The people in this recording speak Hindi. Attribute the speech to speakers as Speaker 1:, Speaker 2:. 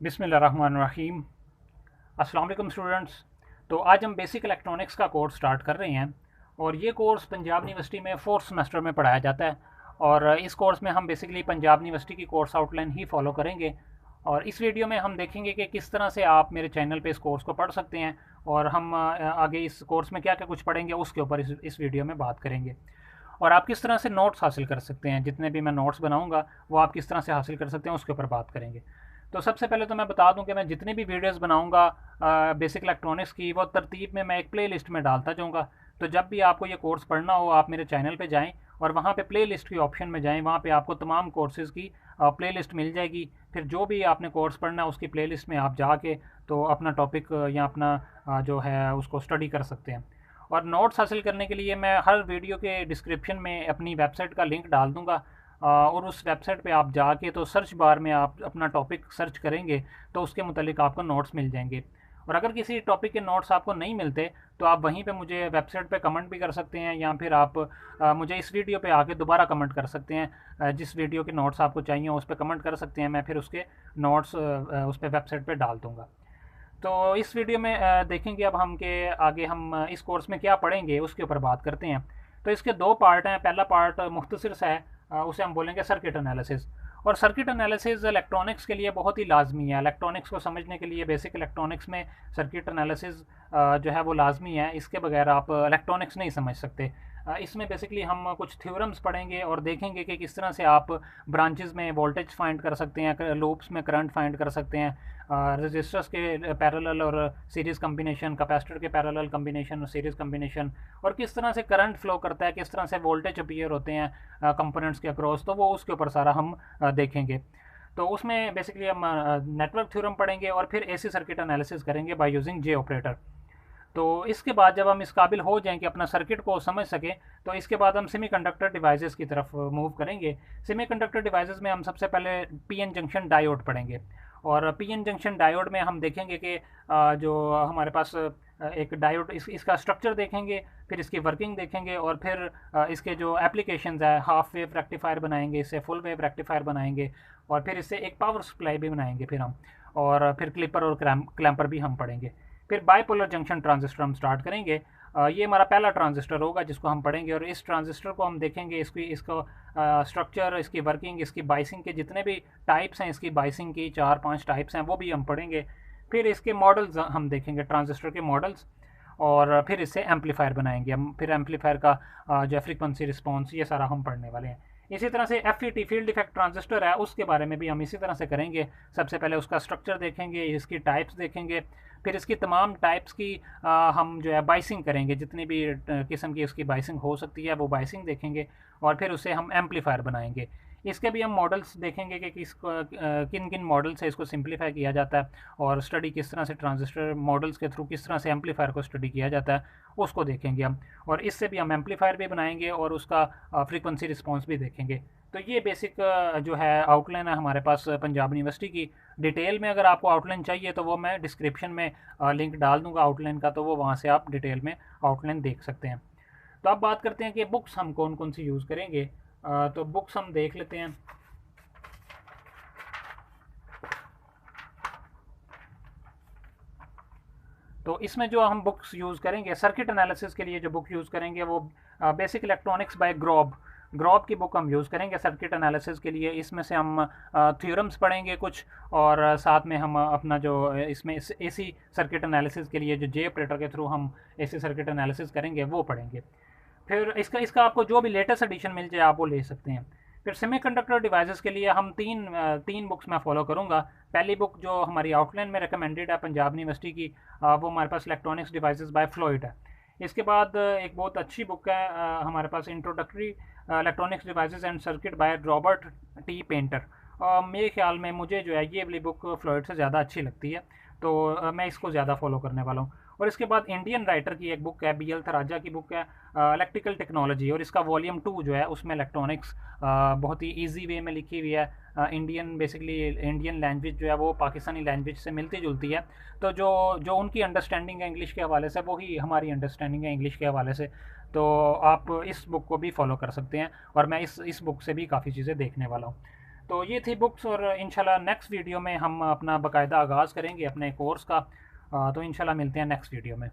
Speaker 1: बिस्मिल्लाहिर्रहमानिर्रहीम। अस्सलाम वालेकुम स्टूडेंट्स। तो आज हम बेसिक इलेक्ट्रॉनिक्स का कोर्स स्टार्ट कर रहे हैं और ये कोर्स पंजाब यूनिवर्सिटी में फोर्थ सेमेस्टर में पढ़ाया जाता है। और इस कोर्स में हम बेसिकली पंजाब यूनिवर्सिटी की कोर्स आउटलाइन ही फॉलो करेंगे। और इस वीडियो में हम देखेंगे कि किस तरह से आप मेरे चैनल पे इस कोर्स को पढ़ सकते हैं और हम आगे इस कोर्स में क्या क्या कुछ पढ़ेंगे उसके ऊपर इस वीडियो में बात करेंगे। और आप किस तरह से नोट्स हासिल कर सकते हैं, जितने भी मैं नोट्स बनाऊंगा वो आप किस तरह से हासिल कर सकते हैं उसके ऊपर बात करेंगे। तो सबसे पहले तो मैं बता दूं कि मैं जितनी भी वीडियोस बनाऊंगा बेसिक इलेक्ट्रॉनिक्स की, वो तरतीब में मैं एक प्ले लिस्ट में डालता जाऊंगा। तो जब भी आपको ये कोर्स पढ़ना हो आप मेरे चैनल पे जाएं और वहाँ पे प्ले लिस्ट की ऑप्शन में जाएं, वहाँ पे आपको तमाम कोर्सेज़ की प्ले लिस्ट मिल जाएगी। फिर जो भी आपने कोर्स पढ़ना है उसकी प्ले लिस्ट में आप जाके तो अपना टॉपिक या अपना जो है उसको स्टडी कर सकते हैं। और नोट्स हासिल करने के लिए मैं हर वीडियो के डिस्क्रिप्शन में अपनी वेबसाइट का लिंक डाल दूँगा। और उस वेबसाइट पे आप जाके तो सर्च बार में आप अपना टॉपिक सर्च करेंगे तो उसके मुतालिक आपको नोट्स मिल जाएंगे। और अगर किसी टॉपिक के नोट्स आपको नहीं मिलते तो आप वहीं पे मुझे वेबसाइट पे कमेंट भी कर सकते हैं, या फिर आप मुझे इस वीडियो पे आके दोबारा कमेंट कर सकते हैं। जिस वीडियो के नोट्स आपको चाहिए उस पर कमेंट कर सकते हैं, मैं फिर उसके नोट्स उस पर वेबसाइट पे डाल दूँगा। तो इस वीडियो में देखेंगे अब हम के आगे हम इस कोर्स में क्या पढ़ेंगे उसके ऊपर बात करते हैं। तो इसके दो पार्ट हैं। पहला पार्ट मुख्तसर सा है, उसे हम बोलेंगे सर्किट एनालिसिस। और सर्किट एनालिसिस इलेक्ट्रॉनिक्स के लिए बहुत ही लाजमी है। इलेक्ट्रॉनिक्स को समझने के लिए बेसिक इलेक्ट्रॉनिक्स में सर्किट एनालिसिस जो है वो लाजमी है। इसके बगैर आप इलेक्ट्रॉनिक्स नहीं समझ सकते। इसमें बेसिकली हम कुछ थ्योरम्स पढ़ेंगे और देखेंगे कि किस तरह से आप ब्रांचेस में वोल्टेज फाइंड कर सकते हैं, लूप्स में करंट फाइंड कर सकते हैं, रजिस्टर्स के पैरेलल और सीरीज़ कम्बिनेशन, कैपेसिटर के पैरेलल कम्बिनेशन और सीरीज़ कम्बिनेशन, और किस तरह से करंट फ्लो करता है, किस तरह से वोल्टेज अपीयर होते हैं कंपोनेंट्स के अक्रॉस। तो वो उसके ऊपर सारा हम देखेंगे। तो उसमें बेसिकली हम नेटवर्क थ्योरम पढ़ेंगे और फिर एसी सर्किट एनालिसिस करेंगे बाय यूजिंग जे ऑपरेटर। तो इसके बाद जब हम इस काबिल हो जाएं कि अपना सर्किट को समझ सकें तो इसके बाद हम सेमीकंडक्टर डिवाइसेस की तरफ मूव करेंगे। सेमीकंडक्टर डिवाइसेस में हम सबसे पहले पीएन जंक्शन डायोड पढ़ेंगे। और पीएन जंक्शन डायोड में हम देखेंगे कि जो हमारे पास एक डायोड इसका स्ट्रक्चर देखेंगे, फिर इसकी वर्किंग देखेंगे, और फिर इसके जो एप्लीकेशंस है, हाफ वेव रेक्टिफायर बनाएंगे, इससे फुल वेव रेक्टिफायर बनाएंगे, और फिर इससे एक पावर सप्लाई भी बनाएंगे फिर हम। और फिर क्लिपर और क्लैम्पर भी हम पढ़ेंगे। फिर बाइपोलर जंक्शन ट्रांजिस्टर हम स्टार्ट करेंगे। ये हमारा पहला ट्रांजिस्टर होगा जिसको हम पढ़ेंगे, और इस ट्रांजिस्टर को हम देखेंगे इसको स्ट्रक्चर, इसकी वर्किंग, इसकी बाइसिंग के जितने भी टाइप्स हैं, इसकी बाइसिंग की 4-5 टाइप्स हैं वो भी हम पढ़ेंगे। फिर इसके मॉडल्स हम देखेंगे, ट्रांजिस्टर के मॉडल्स। और फिर इससे एम्पलीफायर बनाएंगे हम। फिर एम्पलीफायर का जो फ्रीक्वेंसी रिस्पॉन्स, ये सारा हम पढ़ने वाले हैं। इसी तरह से एफ फील्ड इफेक्ट ट्रांजिस्टर है, उसके बारे में भी हम इसी तरह से करेंगे। सबसे पहले उसका स्ट्रक्चर देखेंगे, इसकी टाइप्स देखेंगे, फिर इसकी तमाम टाइप्स की हम जो है बाइसिंग करेंगे, जितनी भी किस्म की उसकी बाइसिंग हो सकती है वो बाइसिंग देखेंगे, और फिर उसे हम एम्पलीफायर बनाएंगे। इसके भी हम मॉडल्स देखेंगे कि किन किन मॉडल से इसको सिंप्लीफाई किया जाता है, और स्टडी किस तरह से ट्रांजिस्टर मॉडल्स के थ्रू किस तरह से एम्पलीफायर को स्टडी किया जाता है उसको देखेंगे हम। और इससे भी हम एम्पलीफायर भी बनाएंगे और उसका फ्रीक्वेंसी रिस्पॉन्स भी देखेंगे। तो ये बेसिक जो है आउटलाइन है हमारे पास पंजाब यूनिवर्सिटी की। डिटेल में अगर आपको आउटलाइन चाहिए तो वो मैं डिस्क्रिप्शन में लिंक डाल दूंगा आउटलाइन का, तो वो वहाँ से आप डिटेल में आउटलाइन देख सकते हैं। तो अब बात करते हैं कि बुक्स हम कौन कौन सी यूज़ करेंगे। तो बुक्स हम देख लेते हैं। तो इसमें जो हम बुक्स यूज़ करेंगे सर्किट एनालिसिस के लिए, जो बुक यूज़ करेंगे वो बेसिक इलेक्ट्रॉनिक्स बाय ग्रॉब ग्रॉब की बुक हम यूज़ करेंगे सर्किट एनालिसिस के लिए। इसमें से हम थ्योरम्स पढ़ेंगे कुछ, और साथ में हम अपना जो इसमें एसी सर्किट एनालिसिस के लिए जो जे ऑपरेटर के थ्रू हम एसी सर्किट एनालिसिस करेंगे वो पढ़ेंगे। फिर इसका इसका आपको जो भी लेटेस्ट एडिशन मिल जाए आप वो ले सकते हैं। फिर सेमीकंडक्टर डिवाइसेस के लिए हम तीन बुक्स मैं फॉलो करूँगा। पहली बुक जो हमारी आउटलाइन में रिकमेंडेड है पंजाब यूनिवर्सिटी की, वो हमारे पास इलेक्ट्रॉनिक्स डिवाइसेस बाय फ्लोइड है। इसके बाद एक बहुत अच्छी बुक है हमारे पास, introductory electronics devices and circuits by Robert T Paynter. मेरे ख्याल में मुझे जो है ये वाली बुक फ्लोइड से ज़्यादा अच्छी लगती है, तो मैं इसको ज़्यादा फॉलो करने वाला हूँ। और इसके बाद इंडियन राइटर की एक बुक है, BL थराजा की बुक है इलेक्ट्रिकल टेक्नोलॉजी, और इसका वॉल्यूम 2 जो है उसमें इलेक्ट्रॉनिक्स बहुत ही ईजी वे में लिखी हुई है। इंडियन बेसिकली इंडियन लैंग्वेज जो है वो पाकिस्तानी लैंग्वेज से मिलती जुलती है, तो जो जो उनकी अंडरस्टैंडिंग है इंग्लिश के हवाले से, वो ही हमारी अंडरस्टैंडिंग है इंग्लिश के हवाले से। तो आप इस बुक को भी फॉलो कर सकते हैं, और मैं इस बुक से भी काफ़ी चीज़ें देखने वाला हूँ। तो ये थी बुक्स, और इंशाल्लाह नेक्स्ट वीडियो में हम अपना बाकायदा आगाज़ करेंगे अपने कोर्स का। तो इंशाल्लाह मिलते हैं नेक्स्ट वीडियो में।